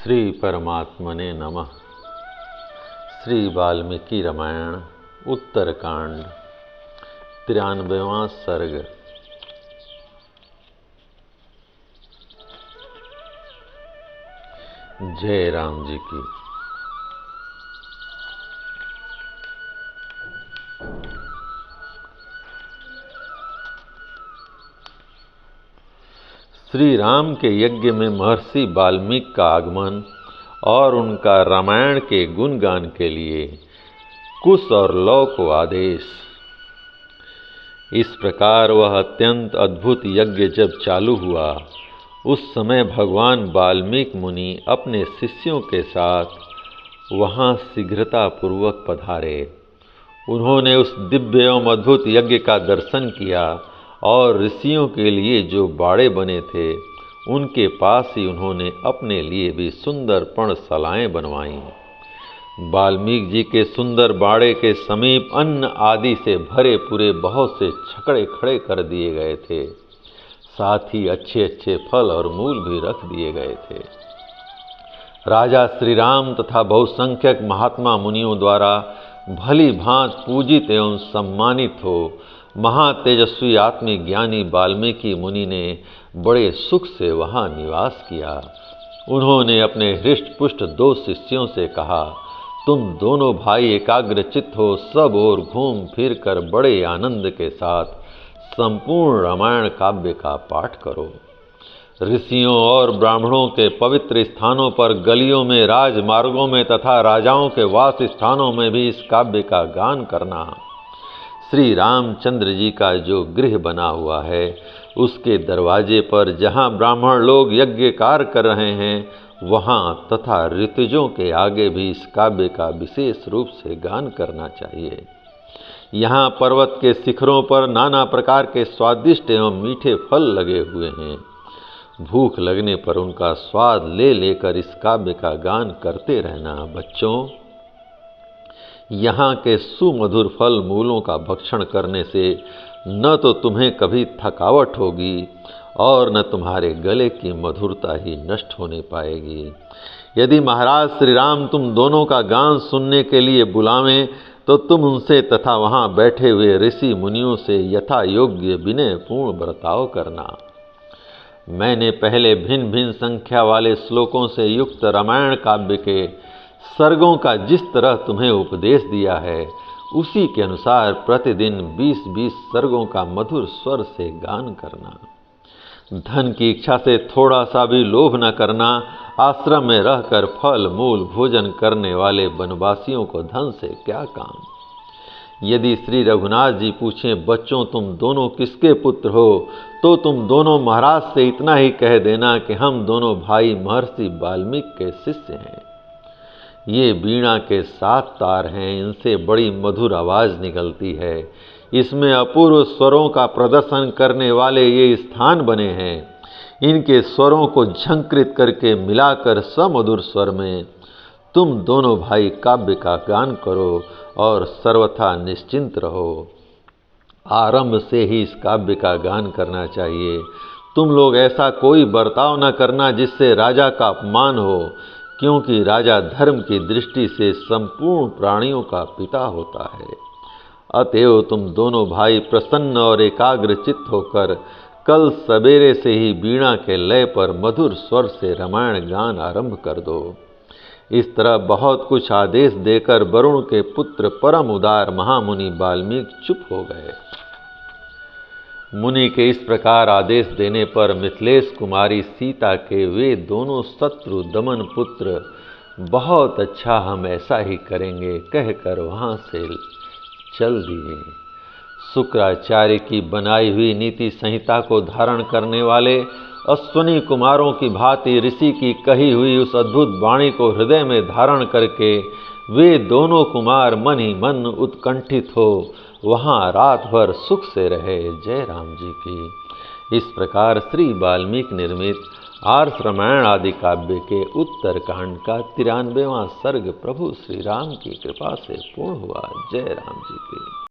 श्री परमात्मने नमः। श्री वाल्मीकि रामायण उत्तरकांड 93वां सर्ग। जय राम जी की। श्री राम के यज्ञ में महर्षि वाल्मीकि का आगमन और उनका रामायण के गुणगान के लिए कुश और लौ को आदेश। इस प्रकार वह अत्यंत अद्भुत यज्ञ जब चालू हुआ, उस समय भगवान वाल्मीकि मुनि अपने शिष्यों के साथ वहाँ शीघ्रतापूर्वक पधारे। उन्होंने उस दिव्य एवं अद्भुत यज्ञ का दर्शन किया और ऋषियों के लिए जो बाड़े बने थे उनके पास ही उन्होंने अपने लिए भी सुंदर पर्णशालाएं बनवाईं। वाल्मीकि जी के सुंदर बाड़े के समीप अन्न आदि से भरे पूरे बहुत से छकड़े खड़े कर दिए गए थे। साथ ही अच्छे अच्छे फल और मूल भी रख दिए गए थे। राजा श्री राम तथा बहुसंख्यक महात्मा मुनियों द्वारा भली भांति पूजित एवं सम्मानित हो महातेजस्वी आत्मज्ञानी वाल्मीकि मुनि ने बड़े सुख से वहाँ निवास किया। उन्होंने अपने हृष्ट पुष्ट 2 शिष्यों से कहा, तुम दोनों भाई एकाग्रचित्त हो सब ओर घूम फिर कर बड़े आनंद के साथ संपूर्ण रामायण काव्य का पाठ करो। ऋषियों और ब्राह्मणों के पवित्र स्थानों पर, गलियों में, राजमार्गों में तथा राजाओं के वास स्थानों में भी इस काव्य का गान करना। श्री रामचंद्र जी का जो गृह बना हुआ है उसके दरवाजे पर जहाँ ब्राह्मण लोग यज्ञ कार्य कर रहे हैं वहाँ तथा ऋतुजों के आगे भी इस काव्य का विशेष रूप से गान करना चाहिए। यहाँ पर्वत के शिखरों पर नाना प्रकार के स्वादिष्ट एवं मीठे फल लगे हुए हैं। भूख लगने पर उनका स्वाद ले लेकर इस काव्य का गान करते रहना। बच्चों, यहाँ के सुमधुर फल मूलों का भक्षण करने से न तो तुम्हें कभी थकावट होगी और न तुम्हारे गले की मधुरता ही नष्ट होने पाएगी। यदि महाराज श्री राम तुम दोनों का गान सुनने के लिए बुलावें तो तुम उनसे तथा वहाँ बैठे हुए ऋषि मुनियों से यथा योग्य विनयपूर्ण बर्ताव करना। मैंने पहले भिन्न भिन्न संख्या वाले श्लोकों से युक्त रामायण काव्य के सर्गों का जिस तरह तुम्हें उपदेश दिया है उसी के अनुसार प्रतिदिन 20-20 सर्गों का मधुर स्वर से गान करना। धन की इच्छा से थोड़ा सा भी लोभ न करना। आश्रम में रहकर फल मूल भोजन करने वाले वनवासियों को धन से क्या काम। यदि श्री रघुनाथ जी पूछें, बच्चों तुम दोनों किसके पुत्र हो, तो तुम दोनों महाराज से इतना ही कह देना कि हम दोनों भाई महर्षि वाल्मीकि के शिष्य हैं। ये वीणा के 7 तार हैं, इनसे बड़ी मधुर आवाज निकलती है। इसमें अपूर्व स्वरों का प्रदर्शन करने वाले ये स्थान बने हैं। इनके स्वरों को झंकृत करके मिलाकर समधुर स्वर में तुम दोनों भाई काव्य का गान करो और सर्वथा निश्चिंत रहो। आरंभ से ही इस काव्य का गान करना चाहिए। तुम लोग ऐसा कोई बर्ताव न करना जिससे राजा का अपमान हो, क्योंकि राजा धर्म की दृष्टि से संपूर्ण प्राणियों का पिता होता है। अतएव तुम दोनों भाई प्रसन्न और एकाग्र चित्त होकर कल सवेरे से ही वीणा के लय पर मधुर स्वर से रामायण गान आरंभ कर दो। इस तरह बहुत कुछ आदेश देकर वरुण के पुत्र परम उदार महामुनि वाल्मीकि चुप हो गए। मुनि के इस प्रकार आदेश देने पर मिथिलेश कुमारी सीता के वे दोनों शत्रु दमन पुत्र बहुत अच्छा, हम ऐसा ही करेंगे कहकर वहाँ से चल दिए। शुक्राचार्य की बनाई हुई नीति संहिता को धारण करने वाले अश्वनी कुमारों की भांति ऋषि की कही हुई उस अद्भुत वाणी को हृदय में धारण करके वे दोनों कुमार मन ही मन उत्कंठित हो वहाँ रात भर सुख से रहे। जय राम जी की। इस प्रकार श्री वाल्मीकि निर्मित आर्ष रामायण आदि काव्य के उत्तरकांड का 93वां सर्ग प्रभु श्री राम की कृपा से पूर्ण हुआ। जय राम जी की।